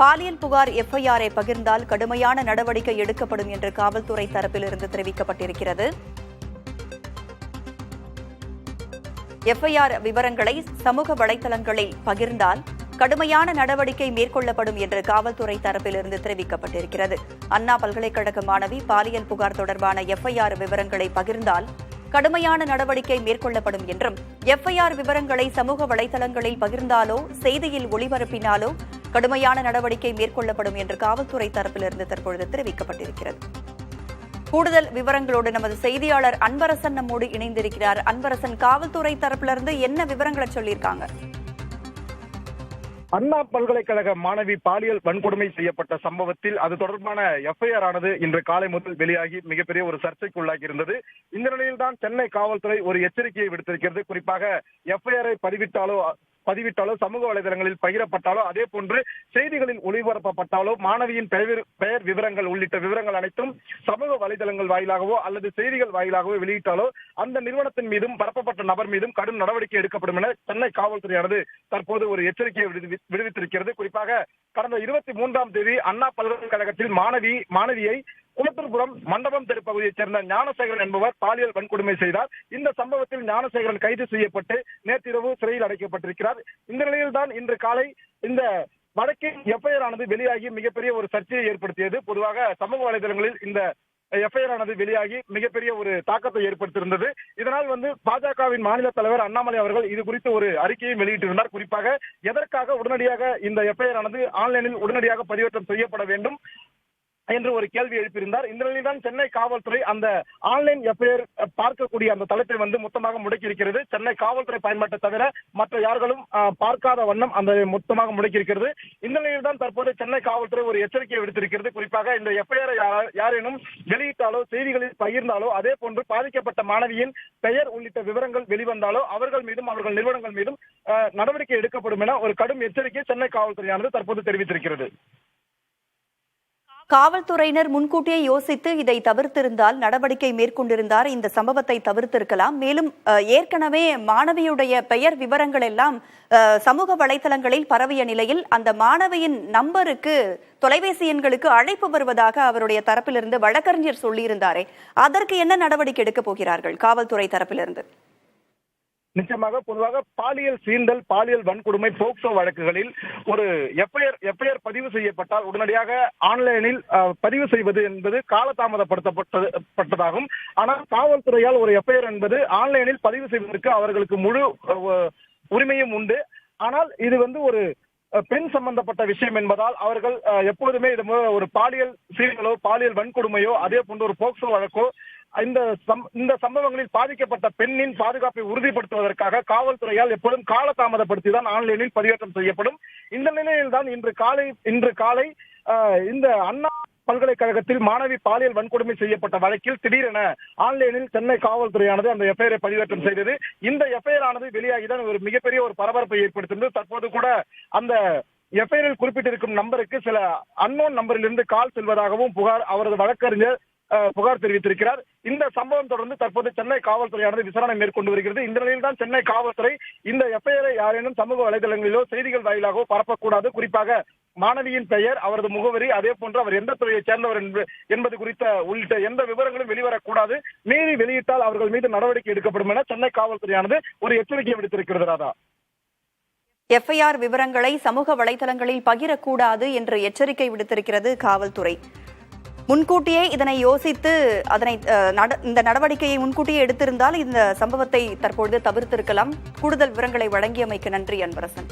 பாலியல் புகார் எஃப்ஐஆரை பகிர்ந்தால் கடுமையான நடவடிக்கை எடுக்கப்படும் என்று காவல்துறை தரப்பிலிருந்து தெரிவிக்கப்பட்டிருக்கிறது. எஃப்ஐஆர் விவரங்களை சமூக வலைதளங்களில் பகிர்ந்தால் கடுமையான நடவடிக்கை மேற்கொள்ளப்படும் என்று காவல்துறை தரப்பிலிருந்து தெரிவிக்கப்பட்டிருக்கிறது. அண்ணா பல்கலைக்கழக மாணவி பாலியல் புகார் தொடர்பான எஃப்ஐஆர் விவரங்களை பகிர்ந்தால் கடுமையான நடவடிக்கை மேற்கொள்ளப்படும் என்றும், எஃப்ஐஆர் விவரங்களை சமூக வலைதளங்களில் பகிர்ந்தாலோ செய்தியில் ஒளிபரப்பினாலோ கடுமையான நடவடிக்கை மேற்கொள்ளப்படும் என்று காவல்துறை தரப்பிலிருந்து தற்பொழுது தெரிவிக்கப்பட்டிருக்கிறது. கூடுதல் விவரங்களோடு நமது செய்தியாளர் அன்பரசன் நம்மோடு இணைந்திருக்கிறார். அன்பரசன், காவல்துறை தரப்பிலிருந்து என்ன விவரங்களை சொல்லியிருக்காங்க? அண்ணா பல்கலைக்கழக மாணவி பாலியல் வன்கொடுமை செய்யப்பட்ட சம்பவத்தில் அது தொடர்பான எஃப்ஐஆர் ஆனது இன்று காலை முதல் வெளியாகி மிகப்பெரிய ஒரு சர்ச்சைக்குள்ளாகி இருந்தது. இந்த நிலையில்தான் சென்னை காவல்துறை ஒரு எச்சரிக்கையை விடுத்திருக்கிறது. குறிப்பாக எஃப்ஐஆரை பதிவிட்டாலோ சமூக வலைதளங்களில் பகிரப்பட்டாலோ அதே போன்று செய்திகளில் ஒளிபரப்பப்பட்டாலோ மாணவியின் பெயர் விவரங்கள் உள்ளிட்ட விவரங்கள் அனைத்தும் சமூக வலைதளங்கள் வாயிலாகவோ அல்லது செய்திகள் வாயிலாகவோ வெளியிட்டாலோ அந்த நிறுவனத்தின் மீதும் பரப்பப்பட்ட நபர் மீதும் கடும் நடவடிக்கை எடுக்கப்படும் என சென்னை காவல்துறையானது தற்போது ஒரு எச்சரிக்கையை விடுவித்திருக்கிறது. குறிப்பாக கடந்த 23ஆம் தேதி அண்ணா பல்கலைக்கழகத்தில் மாணவியை குளத்தூர்புரம் மண்டபம் தெரு பகுதியைச் சேர்ந்த ஞானசேகரன் என்பவர் பாலியல் வன்கொடுமை செய்தார். இந்த சம்பவத்தில் ஞானசேகரன் கைது செய்யப்பட்டு நேற்றிரவு சிறையில் அடைக்கப்பட்டிருக்கிறார். இந்த நிலையில்தான் இன்று காலை இந்த வழக்கின் எஃப்ஐஆர் ஆனது வெளியாகி மிகப்பெரிய ஒரு சர்ச்சையை ஏற்படுத்தியது. பொதுவாக சமூக வலைதளங்களில் இந்த எஃப்ஐஆர் ஆனது வெளியாகி மிகப்பெரிய ஒரு தாக்கத்தை ஏற்படுத்தியிருந்தது. இதனால் பாஜகவின் மாநில தலைவர் அண்ணாமலை அவர்கள் இது குறித்து ஒரு அறிக்கையை வெளியிட்டிருந்தார். குறிப்பாக எதற்காக உடனடியாக இந்த எஃப்ஐஆர் ஆனது ஆன்லைனில் உடனடியாக பதிவேற்றம் செய்யப்பட வேண்டும் என்று ஒரு கேள்வி எழுப்பியிருந்தார். இந்த நிலையில்தான் சென்னை காவல்துறை அந்த ஆன்லைன் எஃப்ஐஆர் பார்க்கக்கூடிய அந்த தளத்தை மொத்தமாக முடக்கியிருக்கிறது. சென்னை காவல்துறை பயன்பாட்டை தவிர மற்ற யார்களும் பார்க்காத வண்ணம் அந்த மொத்தமாக முடக்கியிருக்கிறது. இந்த நிலையில்தான் தற்போது சென்னை காவல்துறை ஒரு எச்சரிக்கையை விடுத்திருக்கிறது. குறிப்பாக இந்த எஃப்ஐஆரை யாரேனும் வெளியிட்டாலோ செய்திகளில் பகிர்ந்தாலோ அதே போன்று பாதிக்கப்பட்ட மாணவியின் பெயர் உள்ளிட்ட விவரங்கள் வெளிவந்தாலோ அவர்கள் மீதும் அவர்கள் நிறுவனங்கள் மீதும் நடவடிக்கை எடுக்கப்படும் என ஒரு கடும் எச்சரிக்கை சென்னை காவல்துறையானது தற்போது தெரிவித்திருக்கிறது. காவல்துறையினர் முன்கூட்டியே யோசித்து இதை தவிர்த்திருந்தால், நடவடிக்கை மேற்கொண்டிருந்தார், இந்த சம்பவத்தை தவிர்த்திருக்கலாம். மேலும் ஏற்கனவே மாணவியுடைய பெயர் விவரங்கள் எல்லாம் சமூக வலைதளங்களில் பரவிய நிலையில் அந்த மாணவியின் நம்பருக்கு, தொலைபேசி எண்களுக்கு அழைப்பு வருவதாக அவருடைய தரப்பிலிருந்து வழக்கறிஞர் சொல்லியிருந்தாரே, அதற்கு என்ன நடவடிக்கை எடுக்கப் போகிறார்கள் காவல்துறை தரப்பிலிருந்து? நிச்சயமாக பொதுவாக பாலியல் சீண்டல், பாலியல் வன்கொடுமை, போக்சோ வழக்குகளில் ஒரு எஃப்ஐஆர் பதிவு செய்யப்பட்டால் உடனடியாக ஆன்லைனில் பதிவு செய்வது என்பது காலதாமதப்படுத்தப்பட்டதாகும். ஆனால் காவல்துறையால் ஒரு எஃப்ஐஆர் என்பது ஆன்லைனில் பதிவு செய்வதற்கு அவர்களுக்கு முழு உரிமையும் உண்டு. ஆனால் இது ஒரு பெண் சம்பந்தப்பட்ட விஷயம் என்பதால் அவர்கள் எப்போதுமே இது ஒரு பாலியல் சீண்டலோ பாலியல் வன்கொடுமையோ அதே போன்ற ஒரு போக்சோ வழக்கோ இந்த சம்பவங்களில் பாதிக்கப்பட்ட பெண்ணின் பாதுகாப்பை உறுதிப்படுத்துவதற்காக காவல்துறையால் எப்போதும் காலதாமதப்படுத்திதான் ஆன்லைனில் பதிவேற்றம் செய்யப்படும். இந்த நிலையில்தான் இன்று காலை இந்த அண்ணா பல்கலைக்கழகத்தில் மாணவி பாலியல் வன்கொடுமை செய்யப்பட்ட வழக்கில் திடீரென ஆன்லைனில் சென்னை காவல்துறையானது அந்த எஃப்ஐஆரை பதிவேற்றம் செய்தது. இந்த எஃப்ஐஆர் ஆனது வெளியாகிதான் ஒரு மிகப்பெரிய ஒரு பரபரப்பை ஏற்படுத்தினது. தற்போது கூட அந்த எஃப்ஐஆரில் குறிப்பிட்டிருக்கும் நம்பருக்கு சில அன்னோன் நம்பரிலிருந்து கால் செல்வதாகவும் அவரது வழக்கறிஞர் புகார் தெரிவித்திருக்கிறார். இந்த சம்பவம் தொடர்ந்து தற்போது சென்னை காவல்துறையானது விசாரணை மேற்கொண்டு வருகிறது. இந்த நிலையில் தான் சென்னை காவல்துறை இந்த எஃப்ஐஆரை யாரேனும் சமூக வலைதளங்களிலோ செய்திகள் வாயிலாகவோ பரப்பக்கூடாது, குறிப்பாக மாணவியின் பெயர், அவரது முகவரி, அதே போன்று அவர் எந்த துறையை சேர்ந்தவர் என்பது குறித்த உள்ளிட்ட எந்த விவரங்களும் வெளிவரக்கூடாது. மீறி வெளியிட்டால் அவர்கள் மீது நடவடிக்கை எடுக்கப்படும் என சென்னை காவல்துறையானது ஒரு எச்சரிக்கை விடுத்திருக்கிறது. ராதா, எஃப்ஐஆர் விவரங்களை சமூக வலைதளங்களில் பகிரக்கூடாது என்று எச்சரிக்கை விடுத்திருக்கிறது காவல்துறை. முன்கூட்டியே இதனை யோசித்து இந்த நடவடிக்கையை முன்கூட்டியே எடுத்திருந்தால் இந்த சம்பவத்தை தற்பொழுது தவிர்த்திருக்கலாம். கூடுதல் விவரங்களை வழங்கியமைக்கு நன்றி அன்பரசன்.